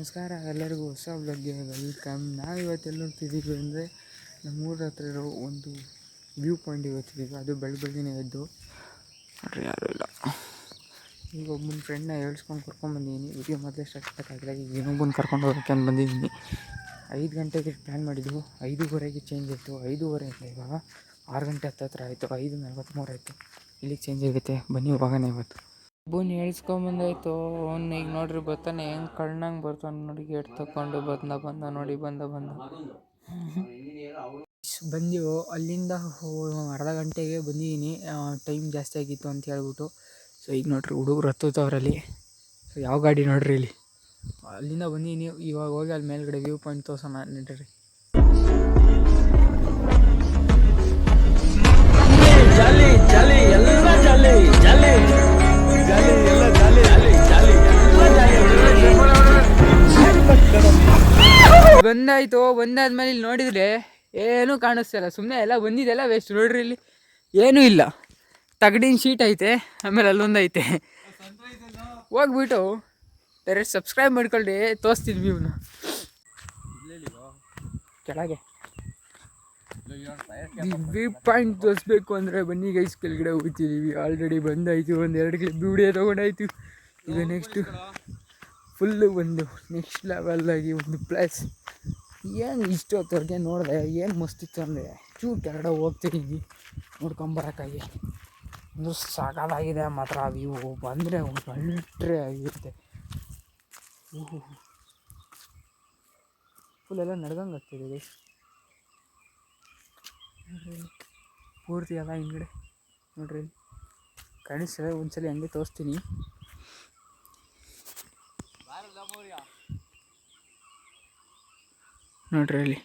ನಮಸ್ಕಾರ ಎಲ್ಲರಿಗೂ ಹೊಸ ವ್ಲಾಗ್ಗೆ ವೆಲ್ಕಮ್. ನಾವಿವತ್ತೆಲ್ಲ ಹೋಗ್ತಿದ್ದೀವಿ ಅಂದರೆ ನಮ್ಮೂರ ಹತ್ರ ಇರೋ ಒಂದು ವ್ಯೂ ಪಾಯಿಂಟಿಗೆ ಹೋಗ್ತಿದ್ದೀವಿ. ಅದು ಬೆಳಗ್ಗೆನೇ ಎದ್ದು ನೋಡ್ರಿ ಯಾರೂ ಇಲ್ಲ. ಈಗ ಒಬ್ಬನ ಫ್ರೆಂಡ್ನ ಹೇಳ್ಸ್ಕೊಂಡು ಕರ್ಕೊಂಡ್ಬಂದಿದ್ದೀನಿ. ವಿಡಿಯೋ ಮೊದಲೇ ಸ್ಟಾರ್ಟ್ ಮಾಡೋಕ್ಕಾಗಲ್ಲ. ಈಗ ಇನ್ನೊಬ್ಬನ ಕರ್ಕೊಂಡು ಹೋಗೋಕ್ಕೆ ಅಂತ ಬಂದಿದ್ದೀನಿ. 5 ಗಂಟೆಗೆ ಪ್ಲ್ಯಾನ್ ಮಾಡಿದ್ದು, 5:15ಗೆ ಚೇಂಜ್ ಆಯಿತು. 5:15 ಅಂತ ಇವಾಗ 6 ಗಂಟೆ ಹತ್ತಿರ ಆಯಿತು. 5:43 ಆಯಿತು. ಇಲ್ಲಿಗೆ ಚೇಂಜ್ ಆಗುತ್ತೆ. ಬನ್ನಿ ಹೋಗೋಣ ಇವತ್ತು. ಒಬ್ಬನ ಹೇಳ್ಸ್ಕೊಂಬಂದಾಯ್ತು. ಅವ್ನು ಈಗ ನೋಡ್ರಿ ಬರ್ತಾನೆ, ಹೆಂಗೆ ಕಣ್ಣಂಗೆ ಬರ್ತಾನೆ ನೋಡಿ. ಗೇಟ್ ತಗೊಂಡು ಬಂದ ನೋಡಿ ಬಂದ ಬಂದೆವು. ಅಲ್ಲಿಂದ ಅರ್ಧ ಗಂಟೆಗೆ ಬಂದಿದ್ದೀನಿ. ಟೈಮ್ ಜಾಸ್ತಿ ಆಗಿತ್ತು ಅಂತ ಹೇಳ್ಬಿಟ್ಟು. ಸೊ ಈಗ ನೋಡ್ರಿ ಹುಡುಗರು ಹತ್ತುತ್ತವ್ರಲ್ಲಿ. ಸೊ ಯಾವ ಗಾಡಿ ನೋಡ್ರಿ ಇಲ್ಲಿ. ಅಲ್ಲಿಂದ ಬಂದಿದ್ದೀನಿ. ಇವಾಗ ಹೋಗಿ ಅಲ್ಲಿ ಮೇಲ್ಗಡೆ ವ್ಯೂ ಪಾಯಿಂಟ್ ತೋರ್ಸೋಣ ನಡ್ರಿ. ಬಂದಾಯ್ತು. ಬಂದಾದ್ಮೇಲೆ ಇಲ್ಲಿ ನೋಡಿದ್ರೆ ಏನೂ ಕಾಣಿಸ್ತಿಲ್ಲ. ಸುಮ್ಮನೆ ಎಲ್ಲ ಬಂದಿದ್ದೆಲ್ಲ ವೇಸ್ಟ್. ನೋಡ್ರಿ ಇಲ್ಲಿ ಏನೂ ಇಲ್ಲ. ತಗಡಿನ ಶೀಟ್ ಐತೆ, ಆಮೇಲೆ ಅಲ್ಲೊಂದು ಐತೆ. ಹೋಗ್ಬಿಟ್ಟು ಡೈರೆಕ್ಟ್ ಸಬ್ಸ್ಕ್ರೈಬ್ ಮಾಡ್ಕೊಳ್ಳಿ, ತೋರಿಸ್ತೀನಿ ವ್ಯೂನ. ಕೆಳಗೆ ವ್ಯೂ ಪಾಯಿಂಟ್ ತೋರಿಸ್ಬೇಕು ಅಂದರೆ ಬನ್ನಿ ಗೈಸ್, ಕೆಳಗಡೆ ಹೋಗ್ತಿದ್ದೀವಿ. ಆಲ್ರೆಡಿ ಬಂದಾಯಿತು. 1-2 ಕ್ಲಿಪ್ ವಿಡಿಯೋ ತೊಗೊಂಡಾಯ್ತು. ಈಗ ನೆಕ್ಸ್ಟು ಫುಲ್ಲು ಒಂದು ನೆಕ್ಸ್ಟ್ ಲೆವೆಲ್ಲಾಗಿ ಒಂದು ಪ್ಲೇಸ್. ಏನು ಇಷ್ಟೊತ್ತವ್ರಿಗೆ ನೋಡಿದೆ ಏನು ಮಸ್ತಿತ್ತು ಅಂದರೆ ಕೆಳಗಡೆ ಹೋಗ್ತಿದ್ದೀವಿ ನೋಡ್ಕೊಂಬರೋಕ್ಕಾಗಿ. ಒಂದು ಸಾಕಾಗಿದೆ ಮಾತ್ರ. ವ್ಯೂ ಬಂದರೆ ಅಲ್ಟ್ರೆ ಆಗಿರುತ್ತೆ. ಫುಲ್ಲೆಲ್ಲ ನಡ್ದಂಗೆ ಆಗ್ತಿದೆ ಗೈಸ್. ಪೂರ್ತಿ ಎಲ್ಲ ಹಿಂದ್ಗಡೆ ನೋಡ್ರಿ ಕಾಣಿಸ್ತದೆ. ಒಂದ್ಸಲ ಹಂಗೆ ತೋರಿಸ್ತೀನಿ. ನೋಡ್ರಿ ಅಲ್ಲಿ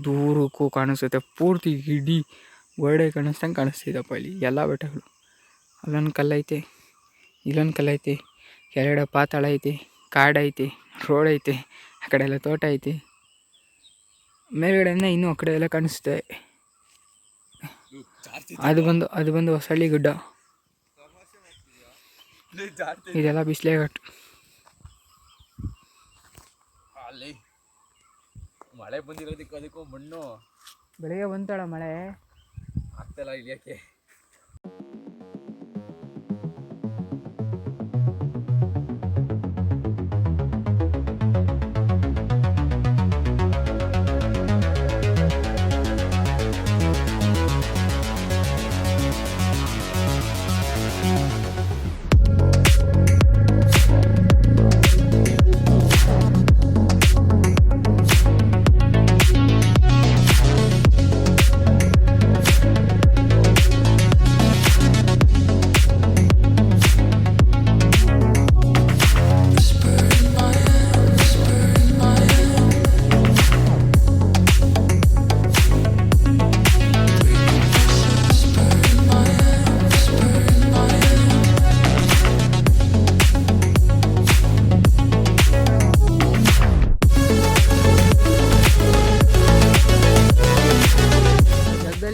ದೂರಕ್ಕೂ ಕಾಣಿಸುತ್ತೆ. ಪೂರ್ತಿ ಇಡೀ ಗೋಡೆ ಕಾಣಿಸ್ದಂಗೆ ಕಾಣಿಸ್ತಿದ್ದಪ್ಪ. ಇಲ್ಲಿ ಎಲ್ಲ ಬೆಟ್ಟಗಳು. ಅಲ್ಲೊಂದು ಕಲ್ಲೈತೆ, ಇಲ್ಲೊಂದು ಕಲ್ಲೈತೆ, ಕೆಳಗಡೆ ಪಾತಾಳ ಐತೆ, ಕಾಡೈತೆ, ರೋಡ್ ಐತೆ, ಆ ಕಡೆ ಎಲ್ಲ ತೋಟ ಐತೆ. ಮೇಲ್ಗಡೆಯಿಂದ ಇನ್ನೂ ಆ ಕಡೆ ಎಲ್ಲ ಕಾಣಿಸುತ್ತೆ. ಅದು ಬಂದು ಹೊಸಳ್ಳಿ ಗುಡ್ಡ. ಇದೆಲ್ಲ ಬಿಸ್ಲೇಘಾಟ್. ಮಳೆ ಬಂದಿರೋದಕ್ಕೆ ಅದಕ್ಕೂ ಮಣ್ಣು ಬೆಳಗ್ಗೆ ಬಂತಾಳ ಮಳೆ ಆಗ್ತಲ್ಲ ಇಳಿಯಕ್ಕೆ.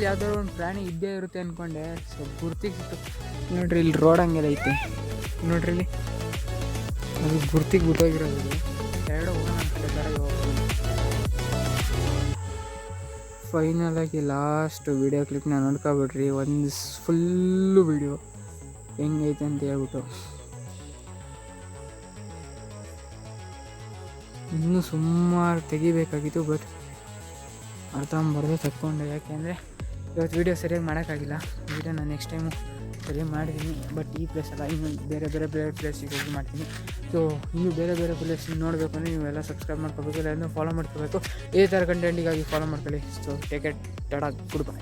ಯಾವ್ದಾದ್ರು ಒಂದು ಪ್ರಾಣಿ ಇದ್ದೇ ಇರುತ್ತೆ ಅಂದ್ಕೊಂಡೆ. ಸೊ ಗುರ್ತಿಗೆ ಸಿಕ್ತು ನೋಡ್ರಿ. ಇಲ್ಲಿ ರೋಡ್ ಹಂಗೆಲ್ಲ ಐತೆ ನೋಡ್ರಿ. ಇಲ್ಲಿ ಅದು ಗುರ್ತಿಗೆ ಬಿಟ್ಟೋಗಿರೋದು. ಎರಡು ಹೋಗೋಣ ಅಂತ ಕಡೆ ಹೋಗ್ಬೋದು. ಫೈನಲಾಗಿ ಲಾಸ್ಟ್ ವೀಡಿಯೋ ಕ್ಲಿಪ್ನ ನೋಡ್ಕೊಬಿಡ್ರಿ. ಒಂದು ಫುಲ್ಲು ವೀಡಿಯೋ ಹೆಂಗೈತೆ ಅಂತ ಹೇಳ್ಬಿಟ್ಟು. ಇನ್ನೂ ಸುಮಾರು ತೆಗಿಬೇಕಾಗಿತ್ತು, ಬಟ್ ಅರ್ಧಂಬರ್ಧ ತಕ್ಕೊಂಡೆ. ಯಾಕೆಂದರೆ ಇವತ್ತು ವೀಡಿಯೋ ಸರಿಯಾಗಿ ಮಾಡೋಕ್ಕಾಗಿಲ್ಲ. ವೀಡಿಯೋ ನಾನು ನೆಕ್ಸ್ಟ್ ಟೈಮು ಸರಿಯಾಗಿ ಮಾಡಿದ್ದೀನಿ. ಬಟ್ ಈ ಪ್ಲೇಸ್ ಅಲ್ಲ, ಇನ್ನು ಬೇರೆ ಪ್ಲೇಸಿಗೆ ಹೋಗಿ ಮಾಡ್ತೀನಿ. ಸೊ ಇನ್ನೂ ಬೇರೆ ಪ್ಲೇಸ್ ನೋಡಬೇಕು ಅಂದರೆ ನೀವೆಲ್ಲ ಸಬ್ಸ್ಕ್ರೈಬ್ ಮಾಡ್ಕೋಬೇಕು, ಇಲ್ಲ ಫಾಲೋ ಮಾಡ್ಕೋಬೇಕು. ಇದೇ ಥರ ಕಂಟೆಂಟಿಗಾಗಿ ಫಾಲೋ ಮಾಡ್ಕೊಳ್ಳಿ. So take it, Tata, good bye.